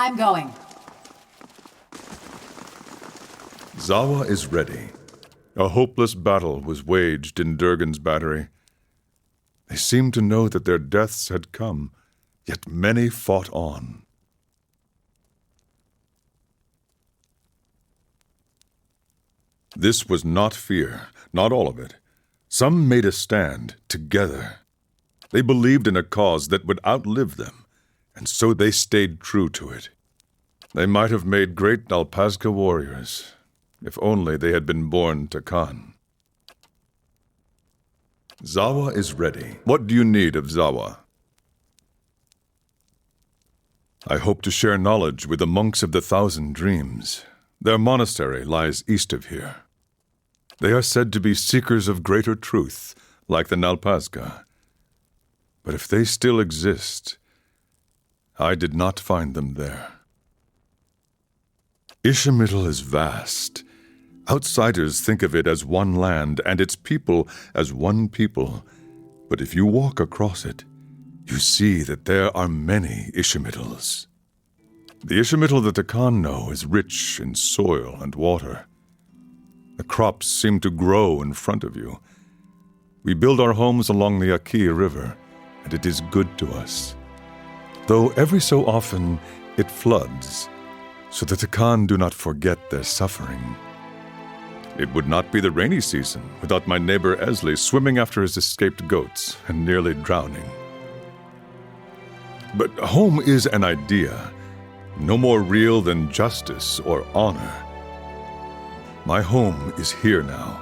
I'm going. Zawa is ready. A hopeless battle was waged in Durgan's battery. They seemed to know that their deaths had come, yet many fought on. This was not fear, not all of it. Some made a stand together. They believed in a cause that would outlive them, and so they stayed true to it. They might have made great Nalpazga warriors, if only they had been born to Khan. Zawa is ready. What do you need of Zawa? I hope to share knowledge with the monks of the Thousand Dreams. Their monastery lies east of here. They are said to be seekers of greater truth, like the Nalpazga. But if they still exist, I did not find them there. Ishmael is vast. Outsiders think of it as one land and its people as one people. But if you walk across it, you see that there are many Ishmaels. The Ishmael that the Khan know is rich in soil and water. The crops seem to grow in front of you. We build our homes along the Aki River, and it is good to us. Though every so often it floods, so that the Khan do not forget their suffering. It would not be the rainy season without my neighbor Esley swimming after his escaped goats and nearly drowning. But home is an idea, no more real than justice or honor. My home is here now,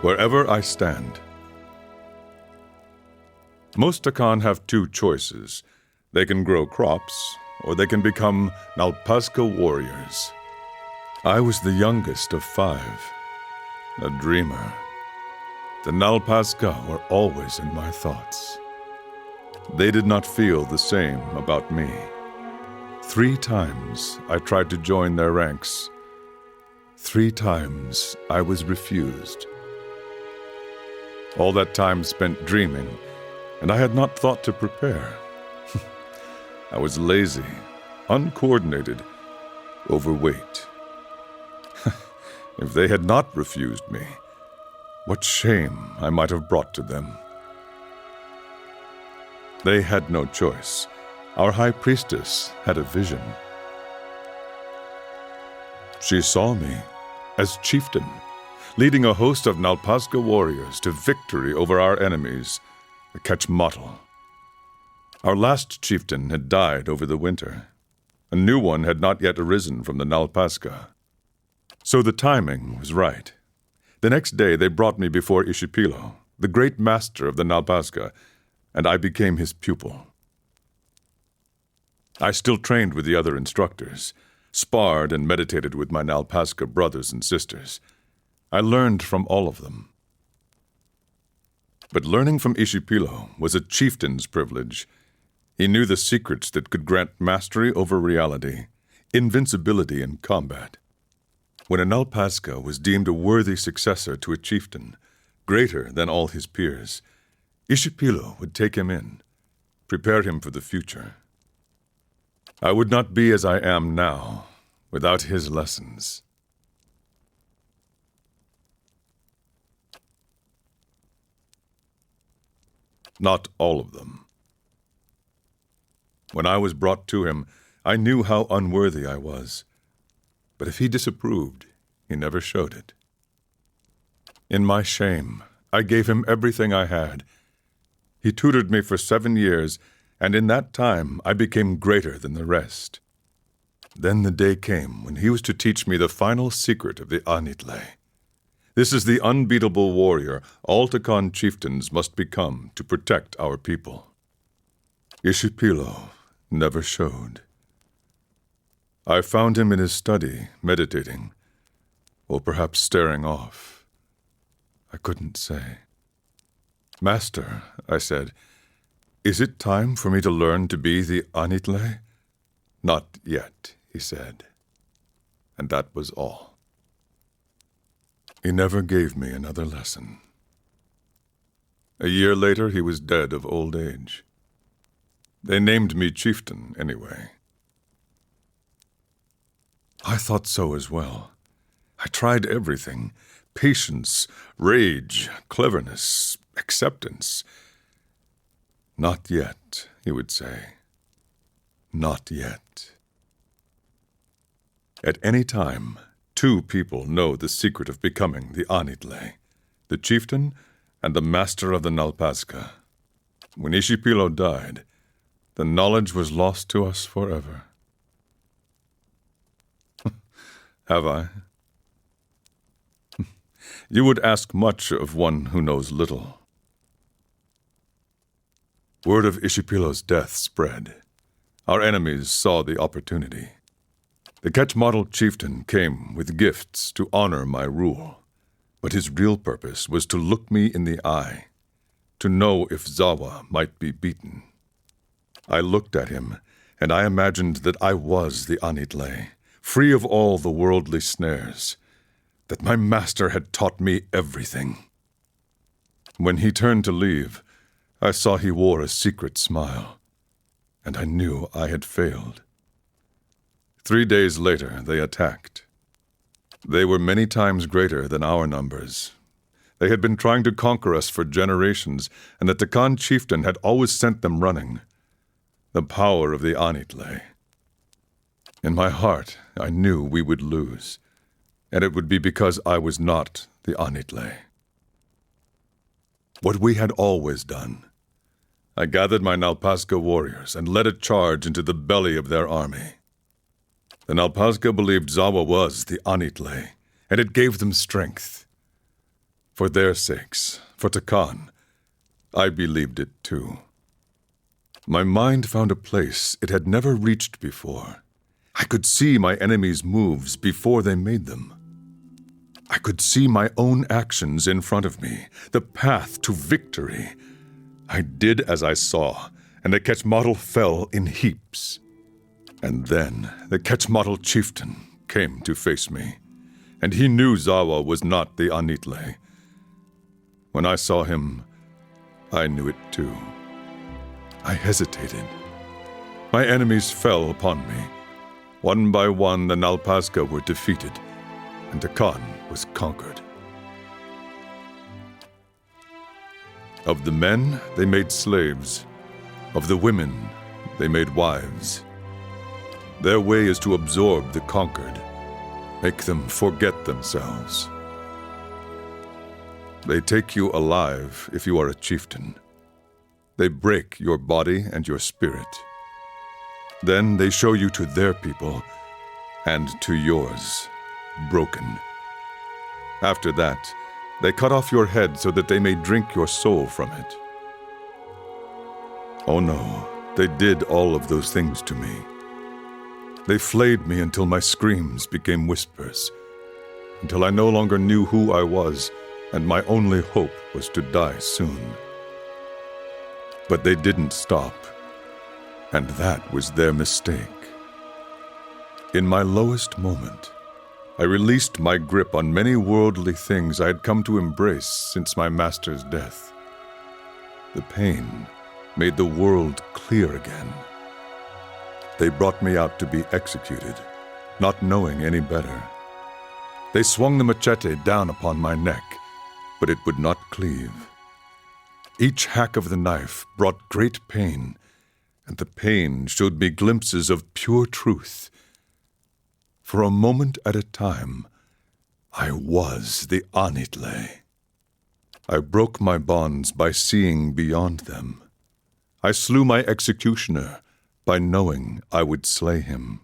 wherever I stand. Most Takan have two choices. They can grow crops, or they can become Nalpazga warriors. I was the youngest of 5, a dreamer. The Nalpazga were always in my thoughts. They did not feel the same about me. 3 times I tried to join their ranks. 3 times I was refused. All that time spent dreaming, and I had not thought to prepare. I was lazy, uncoordinated, overweight. If they had not refused me, what shame I might have brought to them. They had no choice. Our high priestess had a vision. She saw me as chieftain, leading a host of Nalpazga warriors to victory over our enemies, the Kechmatl. Our last chieftain had died over the winter. A new one had not yet arisen from the Nalpazga. So the timing was right. The next day they brought me before Ishipilo, the great master of the Nalpazga, and I became his pupil. I still trained with the other instructors, sparred and meditated with my Nalpazga brothers and sisters. I learned from all of them. But learning from Ishipilo was a chieftain's privilege. He knew the secrets that could grant mastery over reality, invincibility in combat. When a Nalpazga was deemed a worthy successor to a chieftain, greater than all his peers, Ishipilo would take him in, prepare him for the future. I would not be as I am now without his lessons. Not all of them. When I was brought to him, I knew how unworthy I was. But if he disapproved, he never showed it. In my shame, I gave him everything I had. He tutored me for 7 years, and in that time I became greater than the rest. Then the day came when he was to teach me the final secret of the Anitle. This is the unbeatable warrior all Takan chieftains must become to protect our people. Ishipilo never showed. I found him in his study, meditating, or perhaps staring off. I couldn't say. "Master," I said, "is it time for me to learn to be the Anitle?" "Not yet," he said. And that was all. He never gave me another lesson. A year later, he was dead of old age. They named me chieftain anyway. I thought so as well. I tried everything: patience, rage, cleverness, acceptance. Not yet, he would say. Not yet. At any time, two people know the secret of becoming the Anitle, the chieftain and the master of the Nalpazka. When Ishipilo died, the knowledge was lost to us forever. Have I? You would ask much of one who knows little. Word of Ishipilo's death spread. Our enemies saw the opportunity. The Quechmatl chieftain came with gifts to honor my rule, but his real purpose was to look me in the eye, to know if Zawa might be beaten. I looked at him, and I imagined that I was the Anitle, free of all the worldly snares, that my master had taught me everything. When he turned to leave, I saw he wore a secret smile, and I knew I had failed. 3 days later, they attacked. They were many times greater than our numbers. They had been trying to conquer us for generations, and the Takan chieftain had always sent them running. The power of the Anitle. In my heart, I knew we would lose, and it would be because I was not the Anitle. What we had always done. I gathered my Nalpazka warriors and led a charge into the belly of their army. The Nalpazka believed Zawa was the Anitle, and it gave them strength. For their sakes, for Takan, I believed it too. My mind found a place it had never reached before. I could see my enemies' moves before they made them. I could see my own actions in front of me, the path to victory. I did as I saw, and the Quechmatl fell in heaps. And then the Quechmatl chieftain came to face me, and he knew Zawa was not the Anitle. When I saw him, I knew it too. I hesitated. My enemies fell upon me. One by one, the Nalpazka were defeated, and Takan was conquered. Of the men, they made slaves. Of the women, they made wives. Their way is to absorb the conquered, make them forget themselves. They take you alive if you are a chieftain. They break your body and your spirit. Then they show you to their people and to yours, broken. After that, they cut off your head so that they may drink your soul from it. Oh no, they did all of those things to me. They flayed me until my screams became whispers, until I no longer knew who I was, and my only hope was to die soon. But they didn't stop, and that was their mistake. In my lowest moment, I released my grip on many worldly things I had come to embrace since my master's death. The pain made the world clear again. They brought me out to be executed, not knowing any better. They swung the machete down upon my neck, but it would not cleave. Each hack of the knife brought great pain, and the pain showed me glimpses of pure truth. For a moment at a time, I was the Anitle. I broke my bonds by seeing beyond them. I slew my executioner by knowing I would slay him.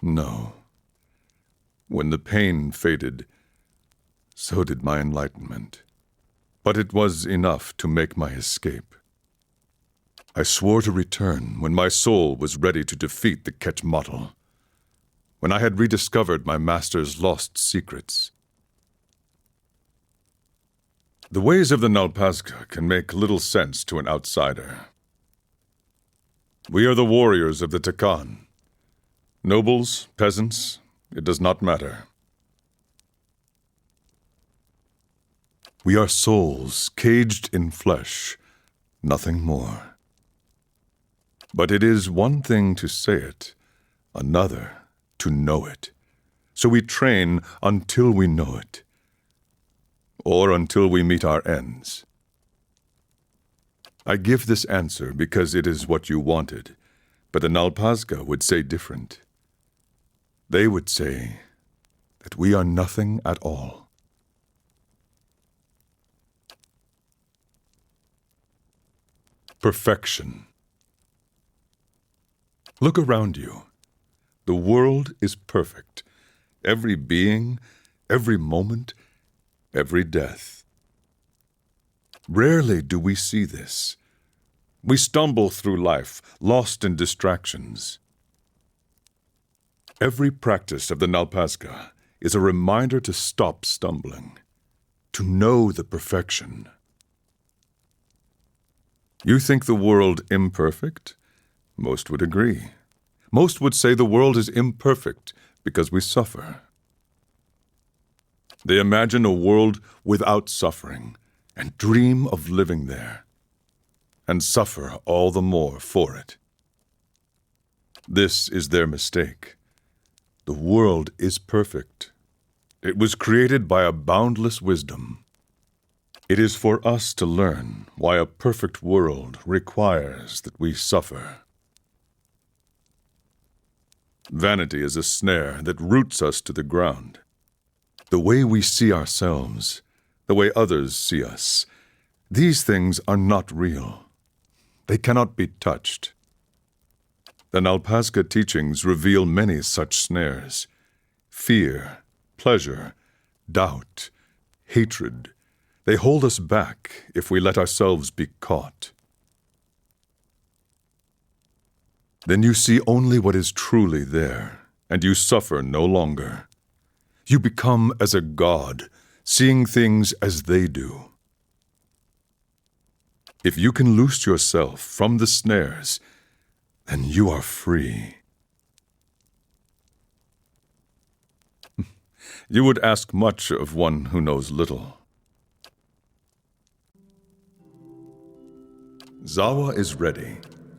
No. When the pain faded, so did my enlightenment. But it was enough to make my escape. I swore to return when my soul was ready to defeat the Quechmatl, when I had rediscovered my master's lost secrets. The ways of the Nalpazka can make little sense to an outsider. We are the warriors of the Takan. Nobles, peasants, it does not matter. We are souls caged in flesh, nothing more. But it is one thing to say it, another to know it. So we train until we know it, or until we meet our ends. I give this answer because it is what you wanted, but the Nalpazga would say different. They would say that we are nothing at all. Perfection. Look around you. The world is perfect. Every being, every moment, every death. Rarely do we see this. We stumble through life, lost in distractions. Every practice of the Nalpazga is a reminder to stop stumbling, to know the perfection. You think the world imperfect? Most would agree. Most would say the world is imperfect because we suffer. They imagine a world without suffering and dream of living there, and suffer all the more for it. This is their mistake. The world is perfect. It was created by a boundless wisdom. It is for us to learn why a perfect world requires that we suffer. Vanity is a snare that roots us to the ground. The way we see ourselves, the way others see us, these things are not real. They cannot be touched. The Nalpazga teachings reveal many such snares: fear, pleasure, doubt, hatred. They hold us back if we let ourselves be caught. Then you see only what is truly there, and you suffer no longer. You become as a god, seeing things as they do. If you can loose yourself from the snares, then you are free. You would ask much of one who knows little. Zawa is ready.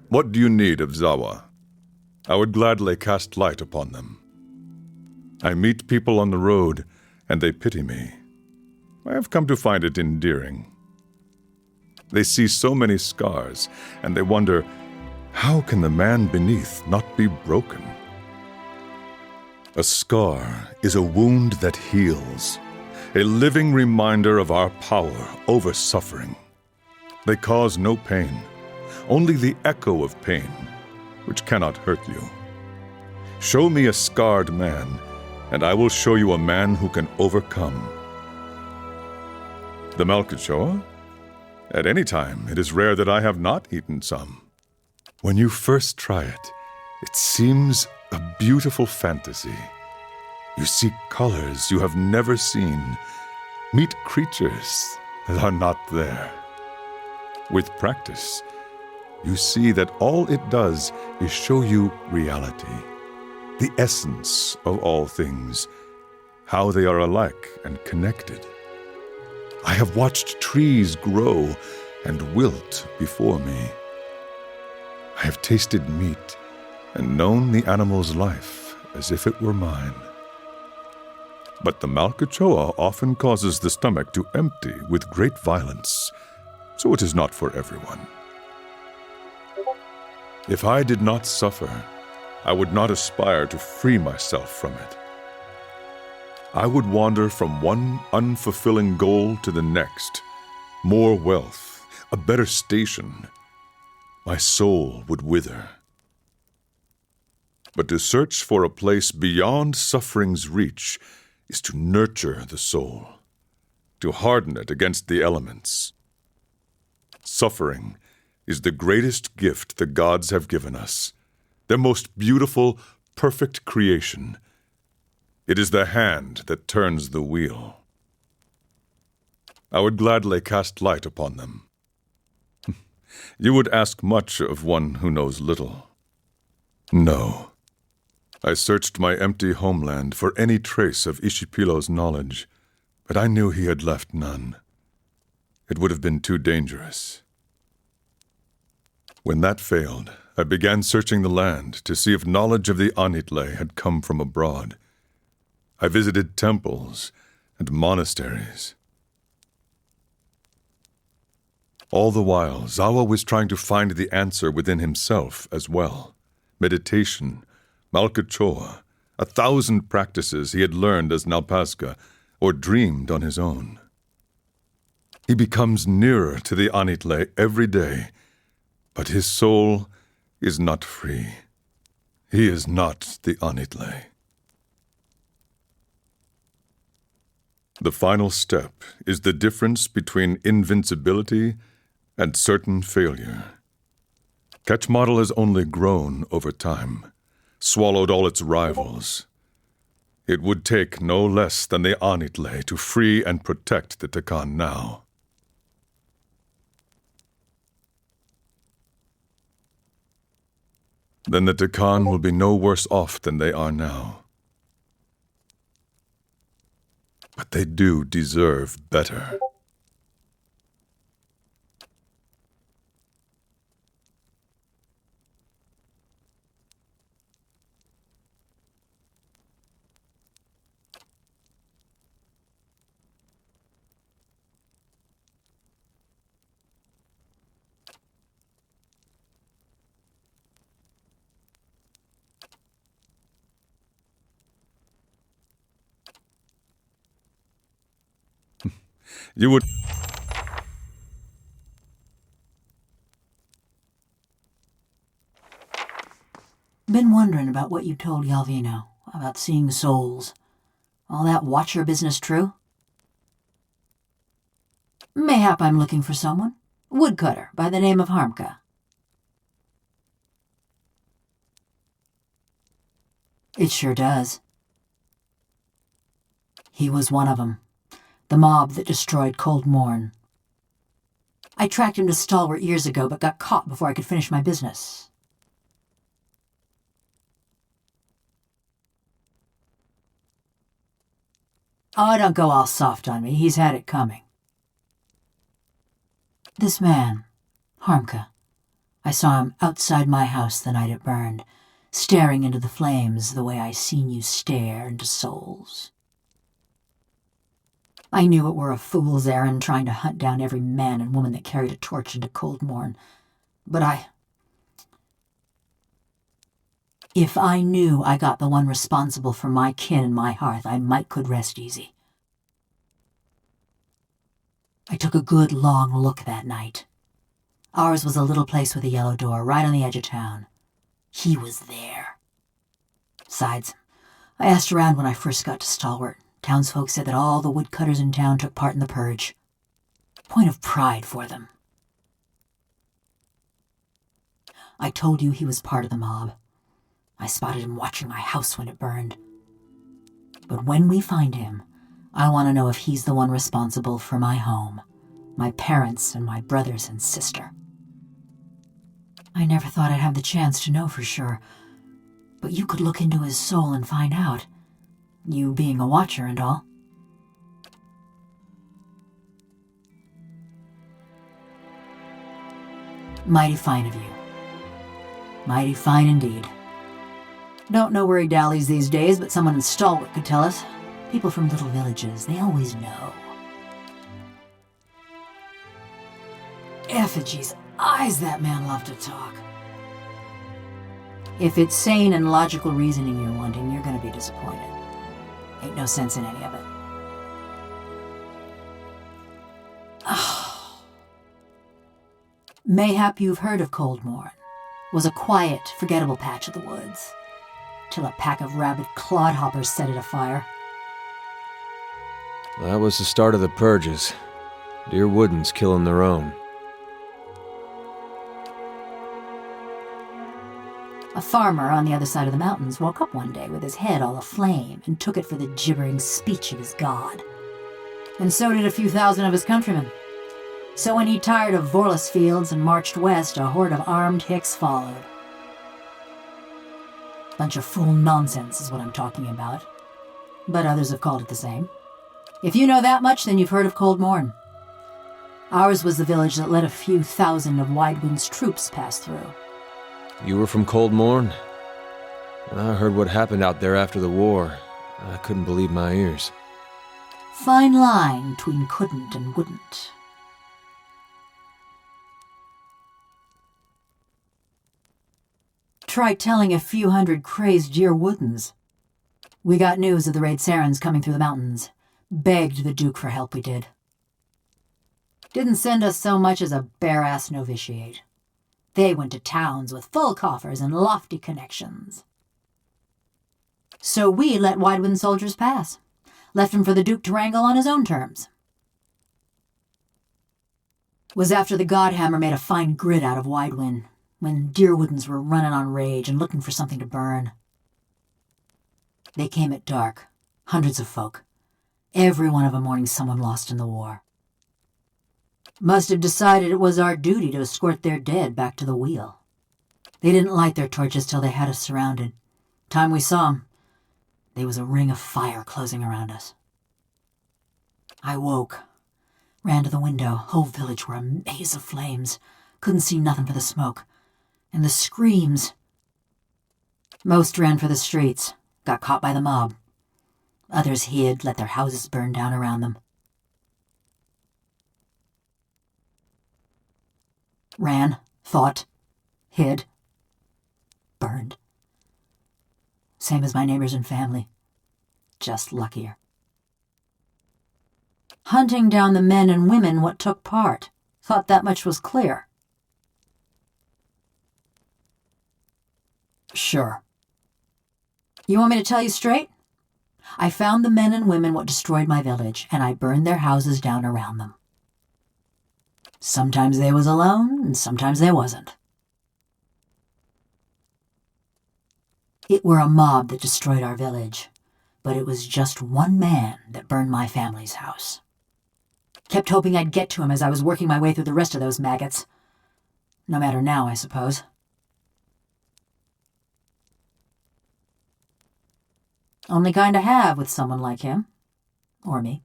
What do you need of Zawa? I would gladly cast light upon them. I meet people on the road, and they pity me. I have come to find it endearing. They see so many scars, and they wonder, how can the man beneath not be broken? A scar is a wound that heals, a living reminder of our power over suffering. They cause no pain, only the echo of pain, which cannot hurt you. Show me a scarred man, and I will show you a man who can overcome. The Malkachoa? At any time, it is rare that I have not eaten some. When you first try it, it seems a beautiful fantasy. You see colors you have never seen, meet creatures that are not there. With practice, you see that all it does is show you reality, the essence of all things, how they are alike and connected. I have watched trees grow and wilt before me. I have tasted meat and known the animal's life as if it were mine. But the Malkachoa often causes the stomach to empty with great violence, so it is not for everyone. If I did not suffer, I would not aspire to free myself from it. I would wander from one unfulfilling goal to the next, more wealth, a better station. My soul would wither. But to search for a place beyond suffering's reach is to nurture the soul, to harden it against the elements. Suffering is the greatest gift the gods have given us, their most beautiful, perfect creation. It is the hand that turns the wheel. I would gladly cast light upon them. You would ask much of one who knows little. No. I searched my empty homeland for any trace of Ishipilo's knowledge, but I knew he had left none. It would have been too dangerous. When that failed, I began searching the land to see if knowledge of the Anitle had come from abroad. I visited temples and monasteries. All the while, Zawa was trying to find the answer within himself as well. Meditation, Malkachoa, 1,000 practices he had learned as Nalpaska or dreamed on his own. He becomes nearer to the Anitle every day, but his soul is not free. He is not the Anitle. The final step is the difference between invincibility and certain failure. Ketchmodel has only grown over time, swallowed all its rivals. It would take no less than the Anitle to free and protect the Takan now. Then the Takan will be no worse off than they are now. But they do deserve better. You would... Been wondering about what you told Yalvino, about seeing souls. All that watcher business true? Mayhap I'm looking for someone. Woodcutter by the name of Harmka. It sure does. He was one of them. The mob that destroyed Cold Morn. I tracked him to Stalwart years ago, but got caught before I could finish my business. Oh, don't go all soft on me. He's had it coming. This man, Harmka, I saw him outside my house the night it burned, staring into the flames the way I seen you stare into souls. I knew it were a fool's errand trying to hunt down every man and woman that carried a torch into Cold Morn, but if I knew I got the one responsible for my kin and my hearth, I might could rest easy. I took a good long look that night. Ours was a little place with a yellow door right on the edge of town. He was there. Besides, I asked around when I first got to Stalwart. Townsfolk said that all the woodcutters in town took part in the purge. Point of pride for them. I told you he was part of the mob. I spotted him watching my house when it burned. But when we find him, I want to know if he's the one responsible for my home, my parents, and my brothers and sister. I never thought I'd have the chance to know for sure, but you could look into his soul and find out. You being a watcher and all. Mighty fine of you. Mighty fine indeed. Don't know where he dallies these days, but someone in Stalwart could tell us. People from little villages, they always know. Effigy's eyes, that man loved to talk. If it's sane and logical reasoning you're wanting, you're gonna be disappointed. Ain't no sense in any of it. Oh. Mayhap you've heard of Cold Morn. Was a quiet, forgettable patch of the woods. Till a pack of rabid clodhoppers set it afire. That was the start of the purges. Dear Woodens killing their own. A farmer on the other side of the mountains woke up one day with his head all aflame and took it for the gibbering speech of his god. And so did a few thousand of his countrymen. So when he tired of Vorlus fields and marched west, a horde of armed hicks followed. Bunch of fool nonsense is what I'm talking about. But others have called it the same. If you know that much, then you've heard of Cold Morn. Ours was the village that let a few thousand of Widewind's troops pass through. You were from Cold Morn? I heard what happened out there after the war. I couldn't believe my ears. Fine line between couldn't and wouldn't. Try telling a few hundred crazed Dear Woodens. We got news of the raid Sarens coming through the mountains. Begged the Duke for help, we did. Didn't send us so much as a bare-ass novitiate. They went to towns with full coffers and lofty connections. So we let Widewind soldiers pass. Left him for the Duke to wrangle on his own terms. Was after the Godhammer made a fine grit out of Widewind, when Deerwoodens were running on rage and looking for something to burn. They came at dark, hundreds of folk, every one of 'em mourning someone lost in the war. Must have decided it was our duty to escort their dead back to the wheel. They didn't light their torches till they had us surrounded. Time we saw 'em, there was a ring of fire closing around us. I woke, ran to the window. Whole village were a maze of flames. Couldn't see nothing for the smoke. And the screams. Most ran for the streets, got caught by the mob. Others hid, let their houses burn down around them. Ran, fought, hid, burned. Same as my neighbors and family, just luckier. Hunting down the men and women what took part. Thought that much was clear. Sure. You want me to tell you straight? I found the men and women what destroyed my village, and I burned their houses down around them. Sometimes they was alone, and sometimes they wasn't. It were a mob that destroyed our village, but it was just one man that burned my family's house. Kept hoping I'd get to him as I was working my way through the rest of those maggots. No matter now, I suppose. Only kind of have with someone like him. Or me.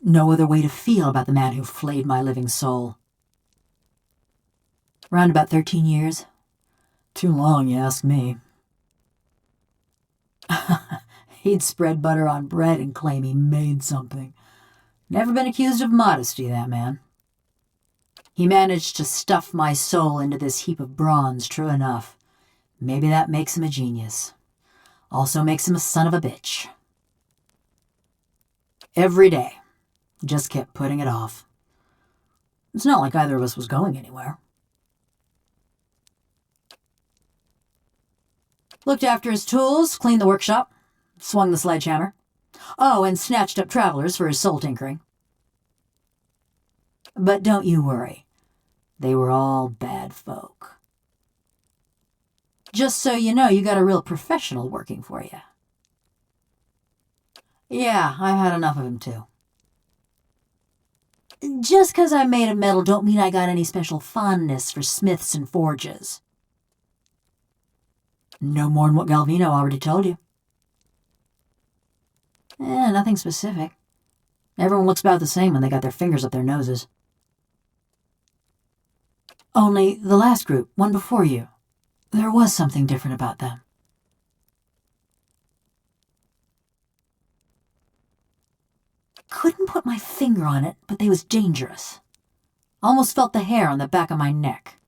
No other way to feel about the man who flayed my living soul. Round about 13 years. Too long, you ask me. He'd spread butter on bread and claim he made something. Never been accused of modesty, that man. He managed to stuff my soul into this heap of bronze, true enough. Maybe that makes him a genius. Also makes him a son of a bitch. Every day. Just kept putting it off. It's not like either of us was going anywhere. Looked after his tools, cleaned the workshop, swung the sledgehammer. Oh, and snatched up travelers for his soul tinkering. But don't you worry. They were all bad folk. Just so you know, you got a real professional working for you. Yeah, I've had enough of him too. Just 'cause I'm made of metal don't mean I got any special fondness for smiths and forges. No more'n what Galvino already told you. Nothing specific. Everyone looks about the same when they got their fingers up their noses. Only the last group, one before you, there was something different about them. Couldn't put my finger on it, but they was dangerous. Almost felt the hair on the back of my neck.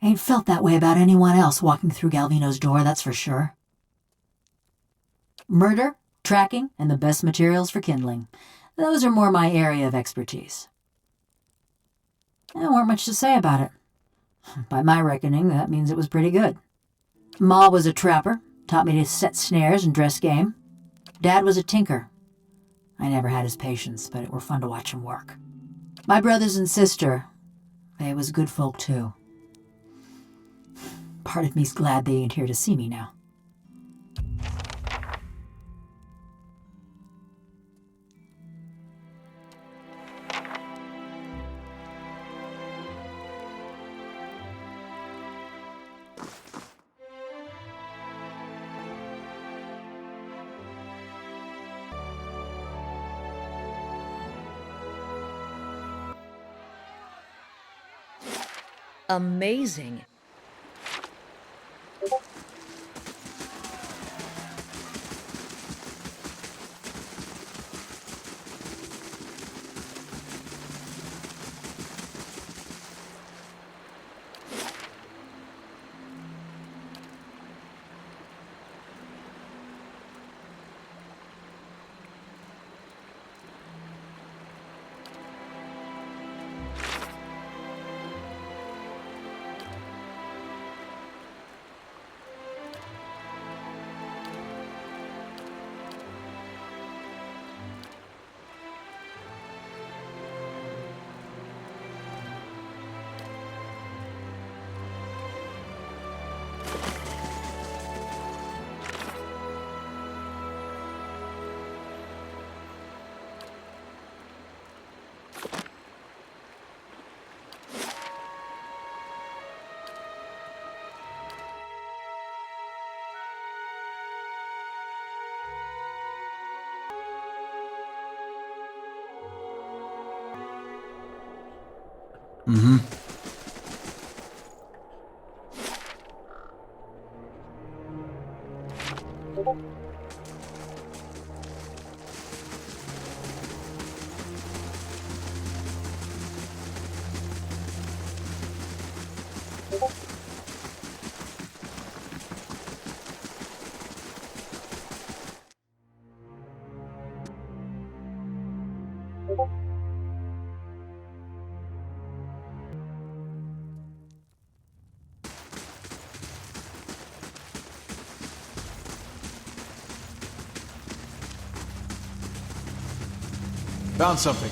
Ain't felt that way about anyone else walking through Galvino's door, that's for sure. Murder, tracking, and the best materials for kindling. Those are more my area of expertise. There weren't much to say about it. By my reckoning, that means it was pretty good. Ma was a trapper, taught me to set snares and dress game. Dad was a tinker. I never had his patience, but it were fun to watch him work. My brothers and sister, they was good folk too. Part of me's glad they ain't here to see me now. amazing. Found something.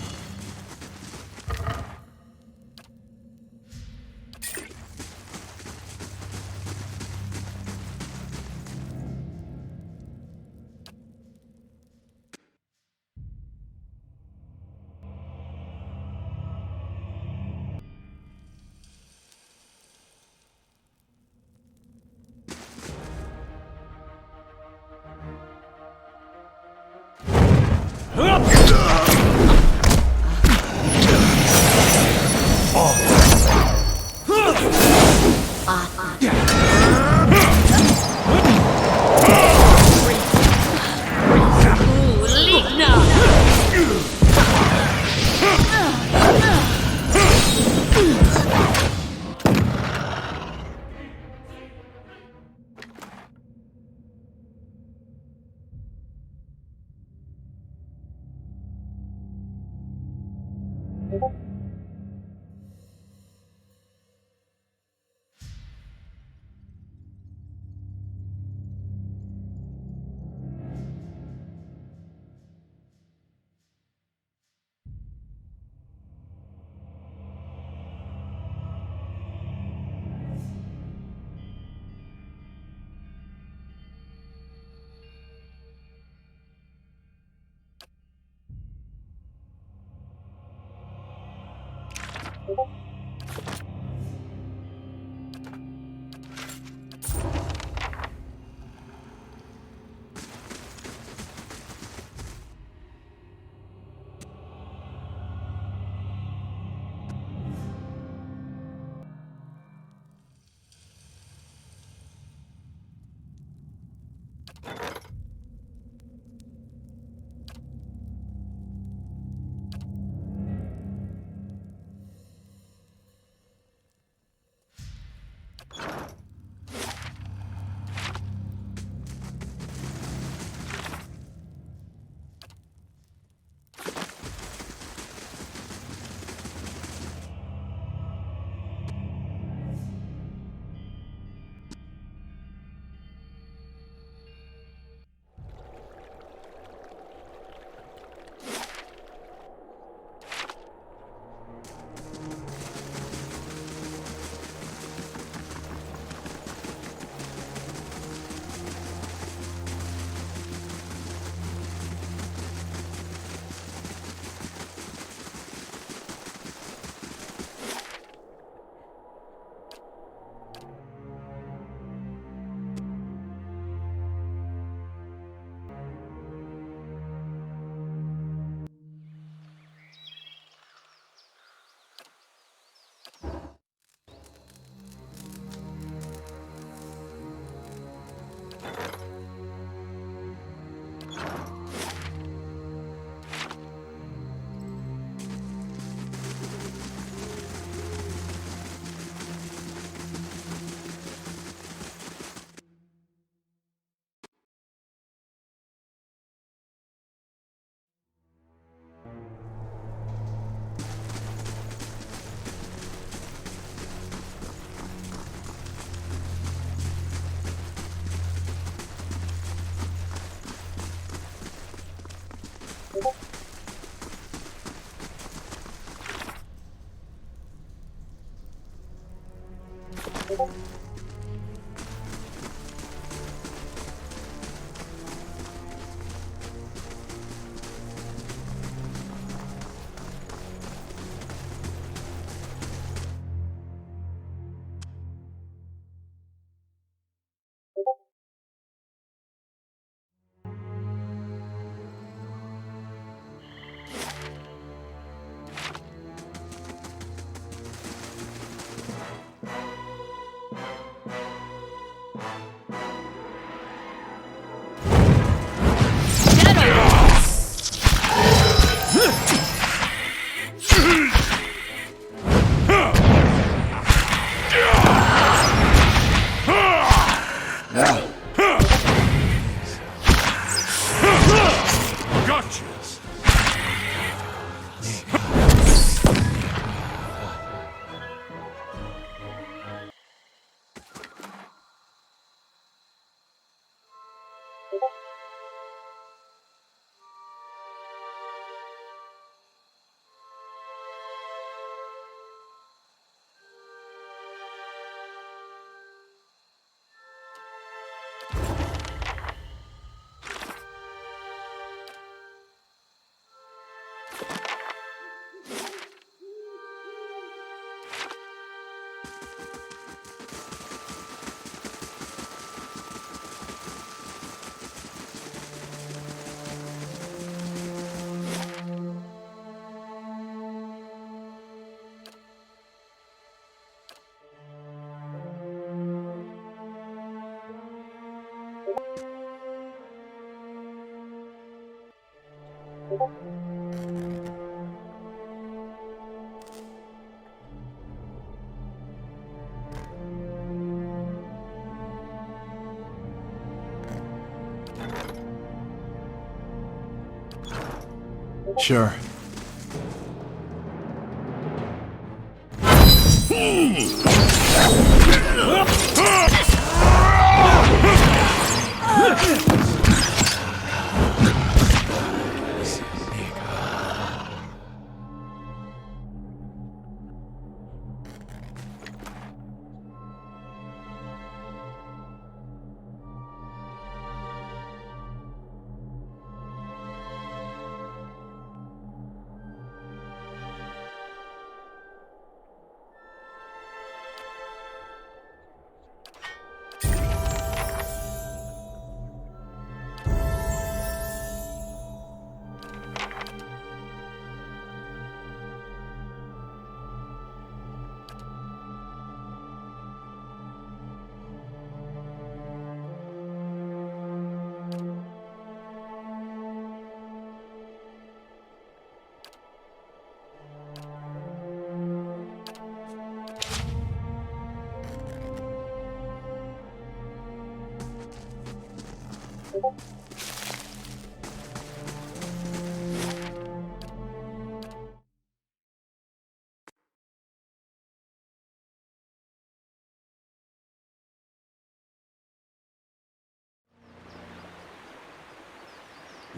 Gotcha! Sure.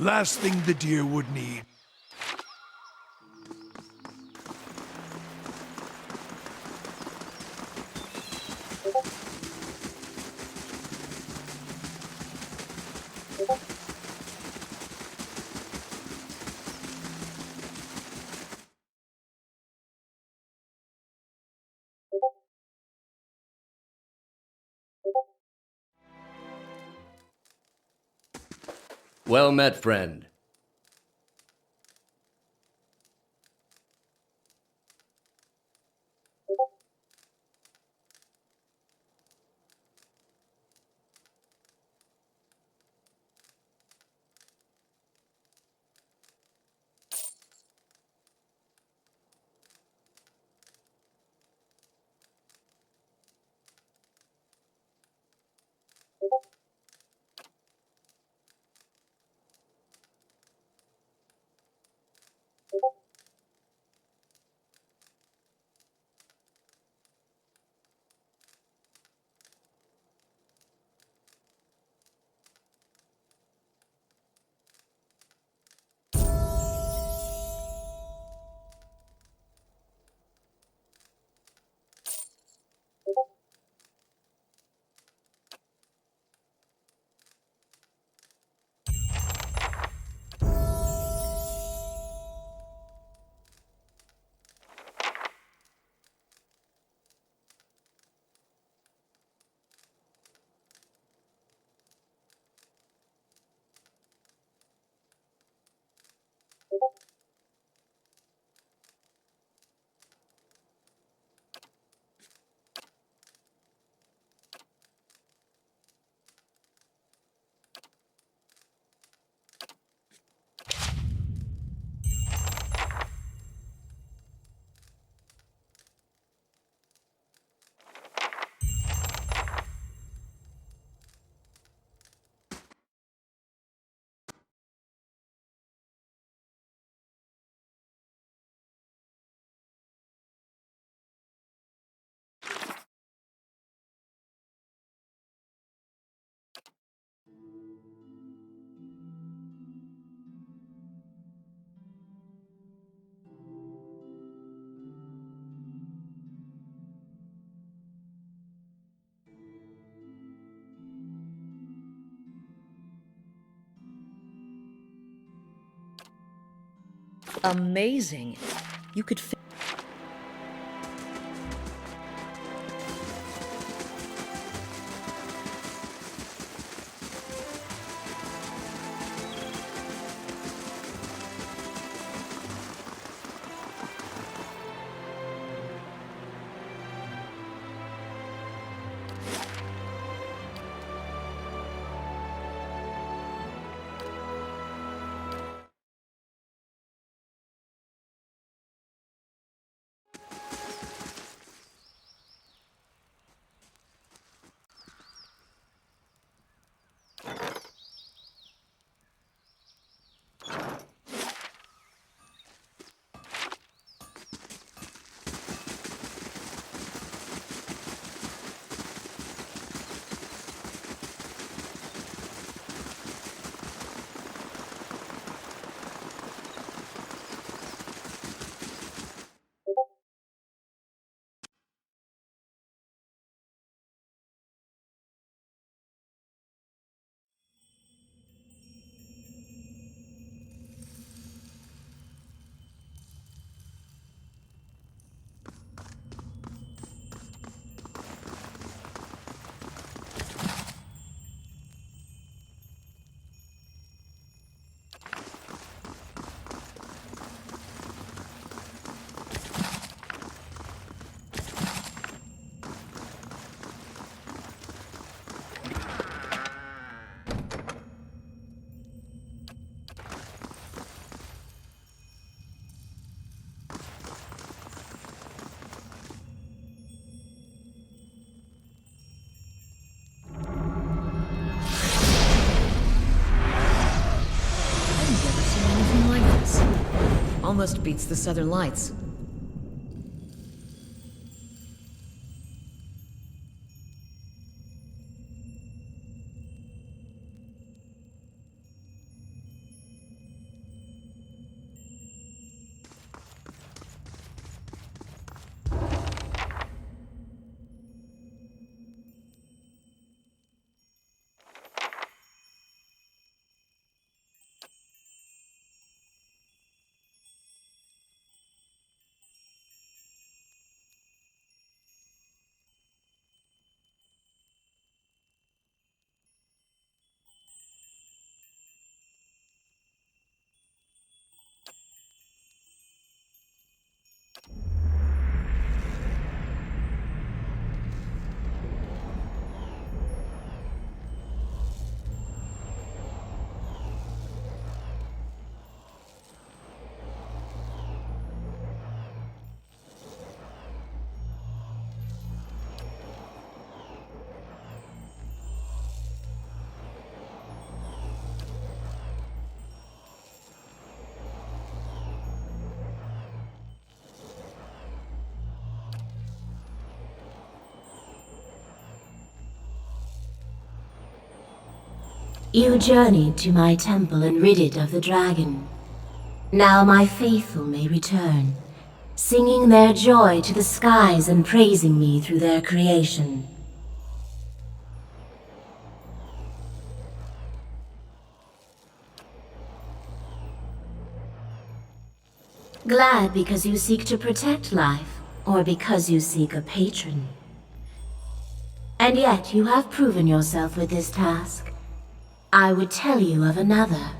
Last thing the deer would need. Well met, friend. Amazing. You could fit. I've never seen anything like this. Almost beats the Southern Lights. You journeyed to my temple and rid it of the dragon. Now my faithful may return, singing their joy to the skies and praising me through their creation. Glad because you seek to protect life, or because you seek a patron. And yet you have proven yourself with this task. I would tell you of another.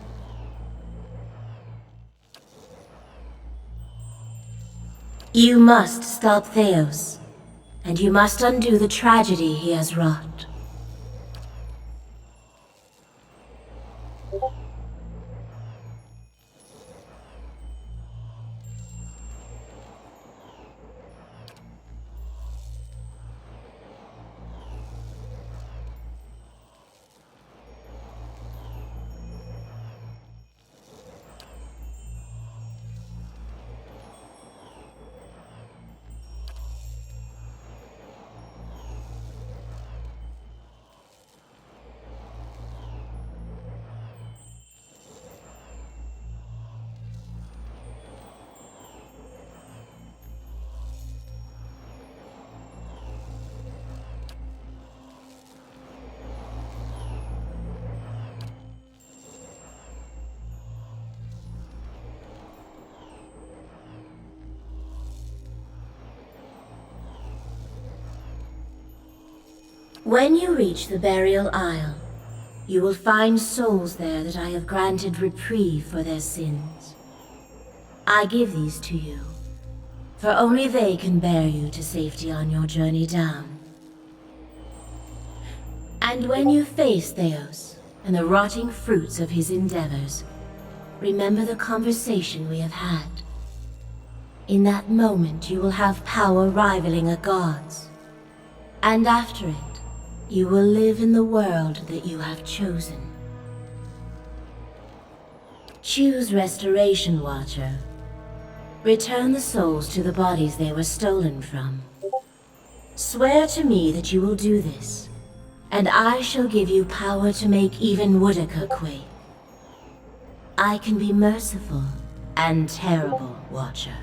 You must stop Theos, and you must undo the tragedy he has wrought. When you reach the burial isle, you will find souls there that I have granted reprieve for their sins. I give these to you, for only they can bear you to safety on your journey down. And when you face Theos and the rotting fruits of his endeavors, remember the conversation we have had. In that moment, you will have power rivaling a god's. And after it, you will live in the world that you have chosen. Choose Restoration, Watcher. Return the souls to the bodies they were stolen from. Swear to me that you will do this, and I shall give you power to make even Woodica quake. I can be merciful and terrible, Watcher.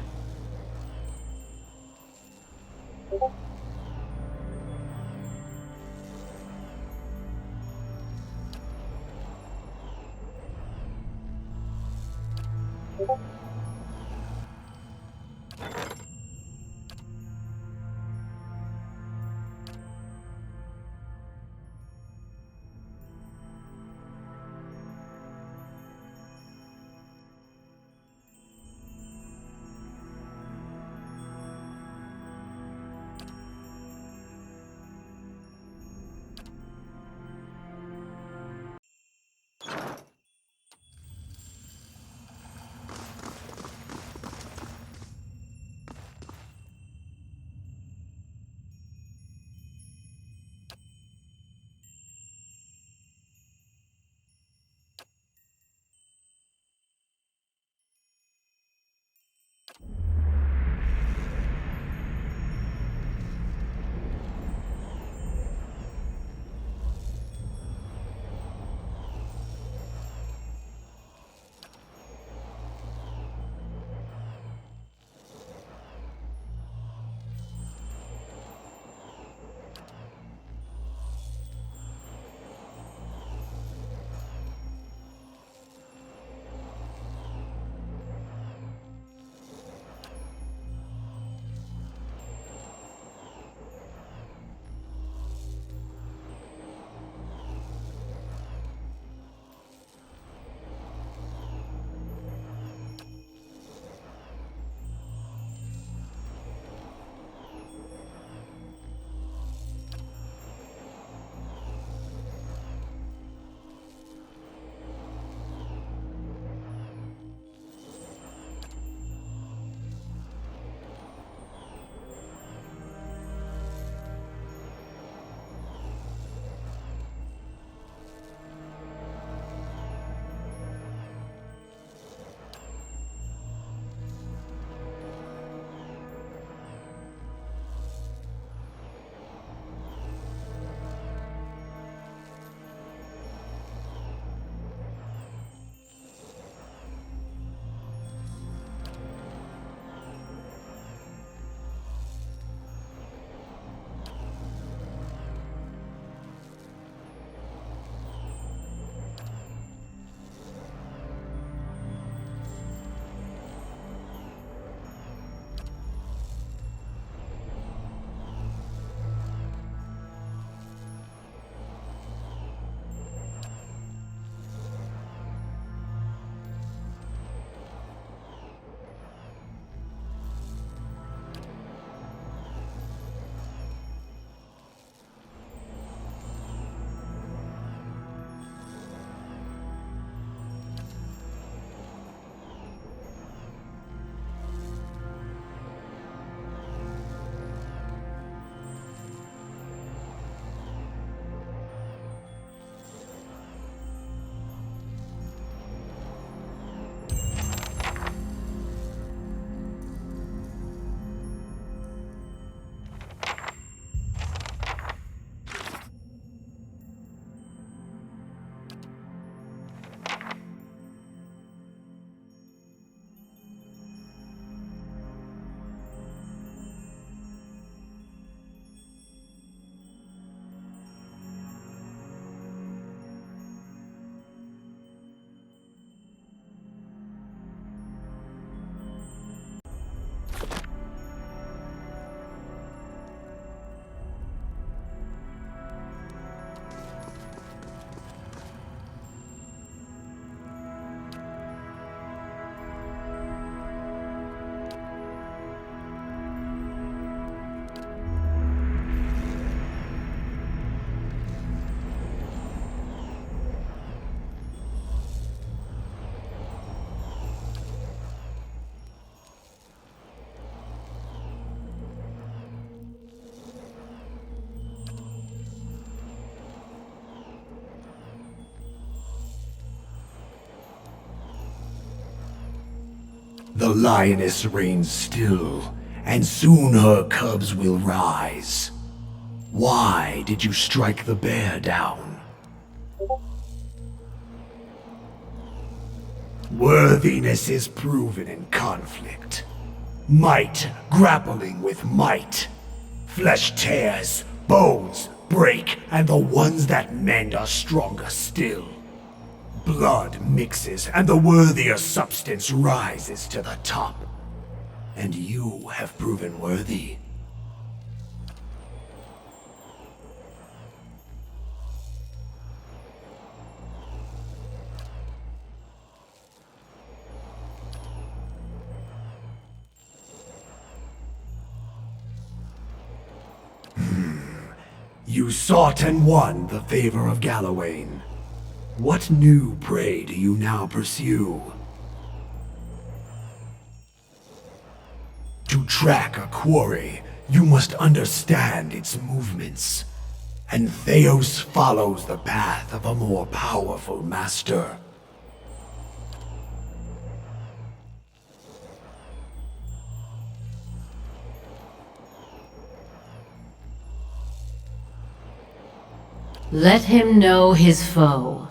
The lioness reigns still, and soon her cubs will rise. Why did you strike the bear down? Worthiness is proven in conflict. Might grappling with might. Flesh tears, bones break, and the ones that mend are stronger still. Blood mixes, and the worthier substance rises to the top. And you have proven worthy. You sought and won the favor of Gallowayne. What new prey do you now pursue? To track a quarry, you must understand its movements. And Theos follows the path of a more powerful master. Let him know his foe.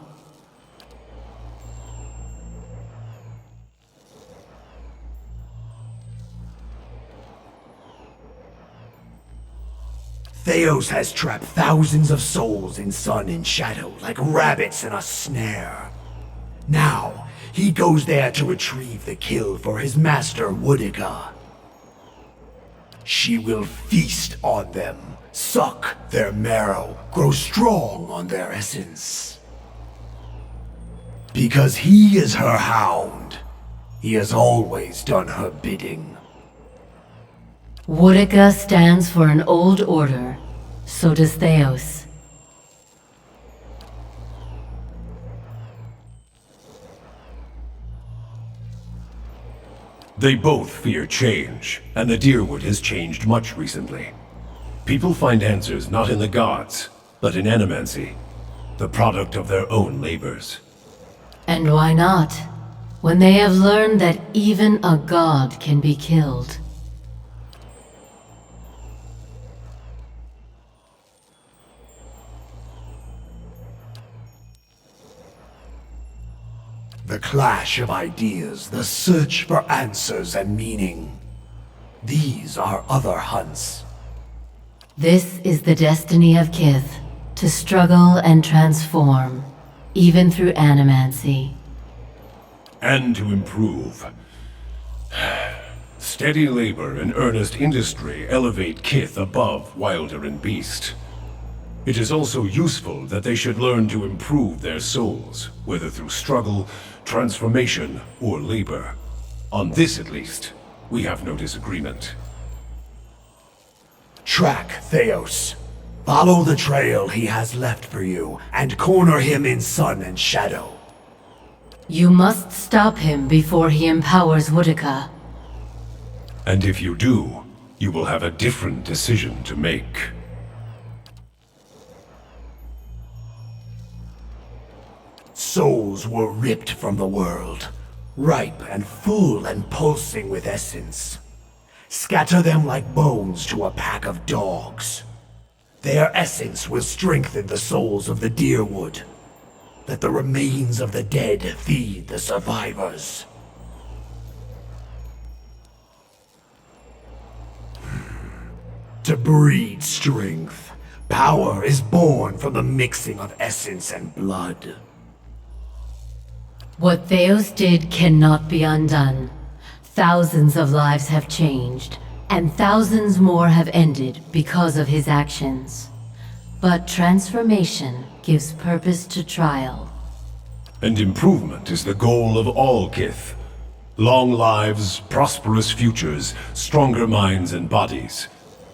Theos has trapped thousands of souls in sun and shadow like rabbits in a snare. Now, he goes there to retrieve the kill for his master Woodica. She will feast on them, suck their marrow, grow strong on their essence. Because he is her hound, he has always done her bidding. Woodica stands for an old order. So does Theos. They both fear change, and the Deerwood has changed much recently. People find answers not in the gods, but in animancy, the product of their own labors. And why not? When they have learned that even a god can be killed. The clash of ideas, the search for answers and meaning. These are other hunts. This is the destiny of Kith, to struggle and transform, even through animancy. And to improve. Steady labor and earnest industry elevate Kith above Wilder and Beast. It is also useful that they should learn to improve their souls, whether through struggle, transformation, or labor. On this, at least, we have no disagreement. Track Theos. Follow the trail he has left for you, and corner him in sun and shadow. You must stop him before he empowers Woodica. And if you do, you will have a different decision to make. Souls were ripped from the world, ripe and full and pulsing with essence. Scatter them like bones to a pack of dogs. Their essence will strengthen the souls of the Deerwood. Let the remains of the dead feed the survivors. To breed strength, power is born from the mixing of essence and blood. What Theos did cannot be undone. Thousands of lives have changed, and thousands more have ended because of his actions. But transformation gives purpose to trial. And improvement is the goal of all Kith. Long lives, prosperous futures, stronger minds and bodies.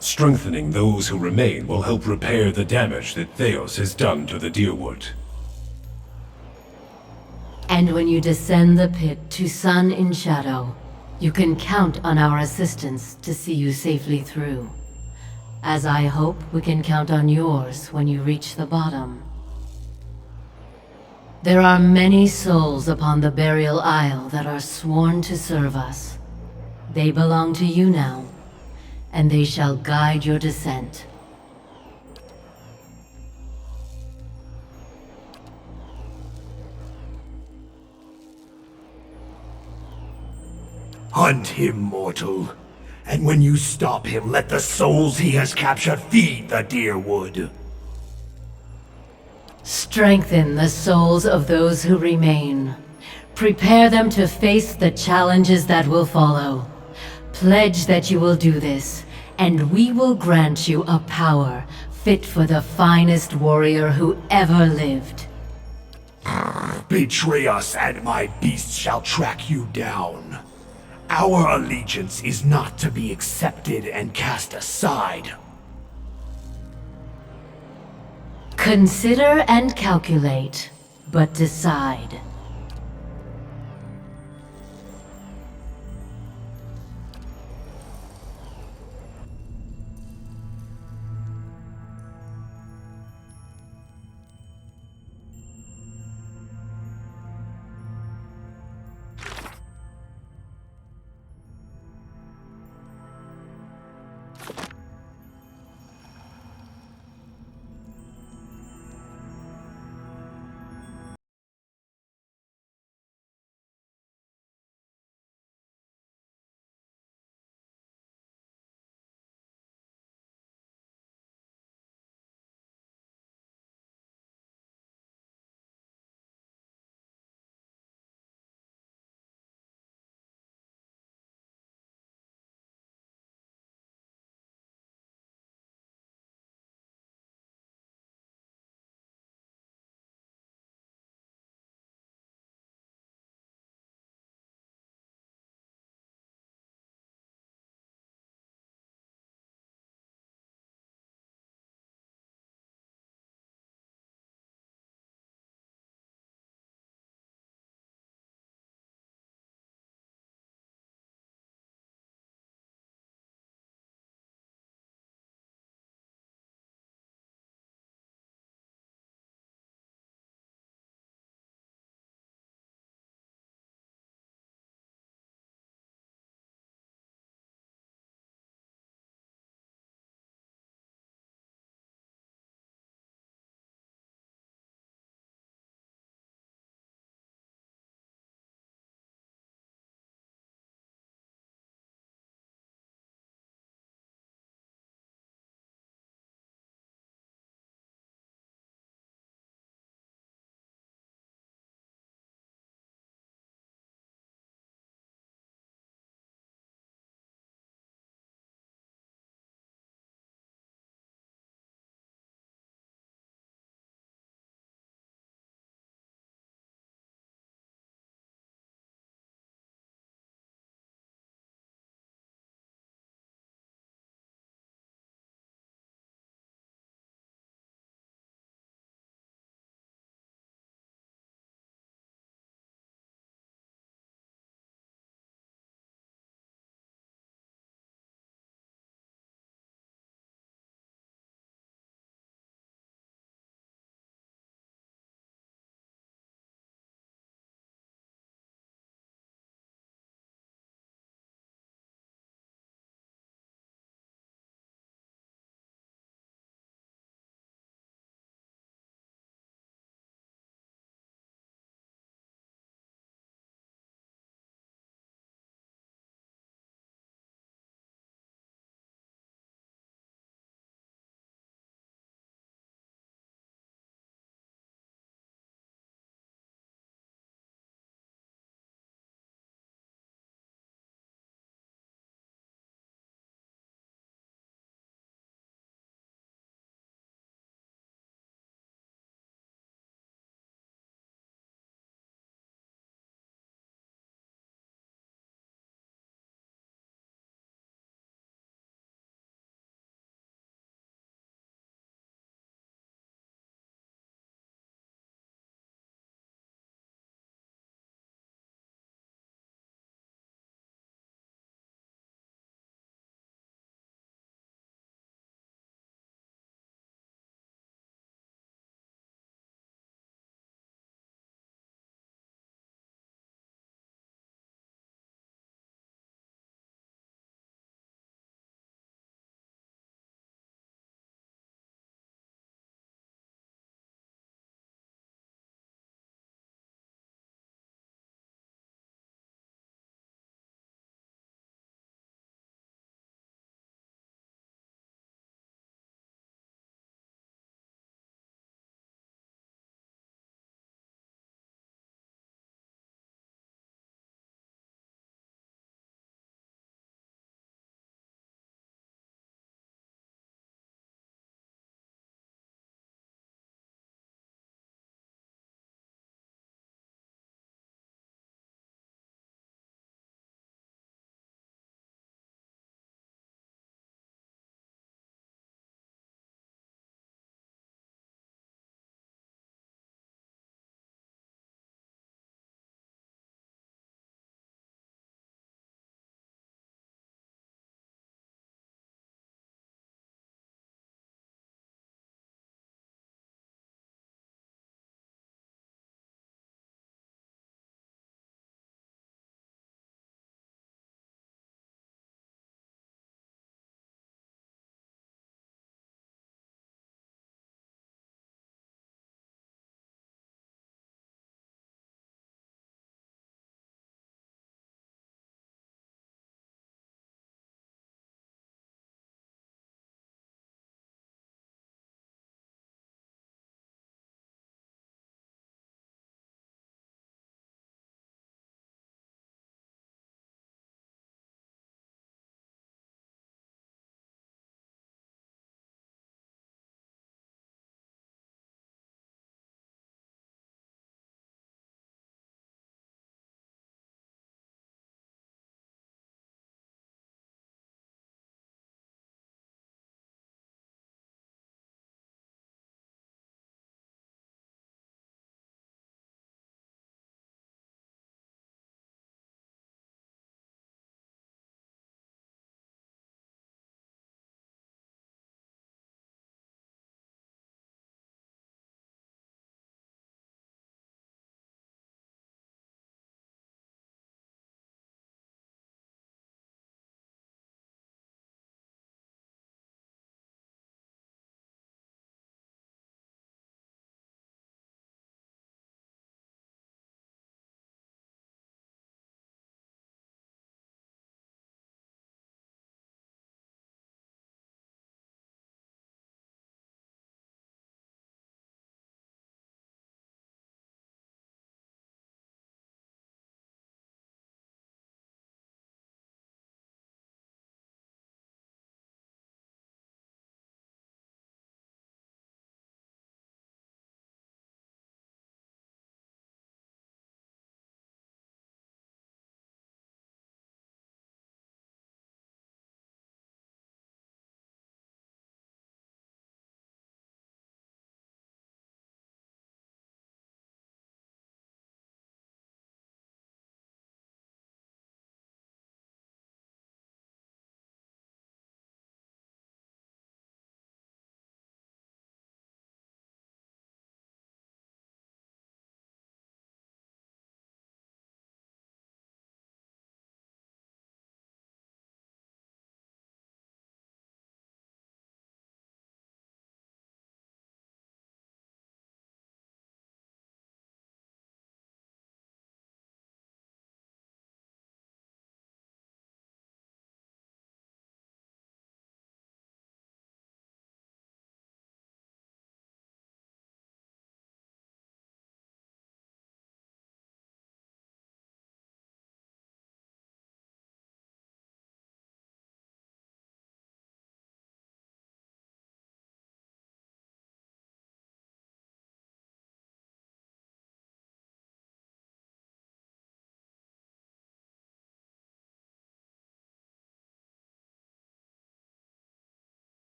Strengthening those who remain will help repair the damage that Theos has done to the Deerwood. And when you descend the pit to sun in shadow, you can count on our assistance to see you safely through. As I hope we can count on yours when you reach the bottom. There are many souls upon the burial isle that are sworn to serve us. They belong to you now, and they shall guide your descent. Hunt him, mortal. And when you stop him, let the souls he has captured feed the deer wood. Strengthen the souls of those who remain. Prepare them to face the challenges that will follow. Pledge that you will do this, and we will grant you a power fit for the finest warrior who ever lived. Betray us, and my beast shall track you down. Our allegiance is not to be accepted and cast aside. Consider and calculate, but decide.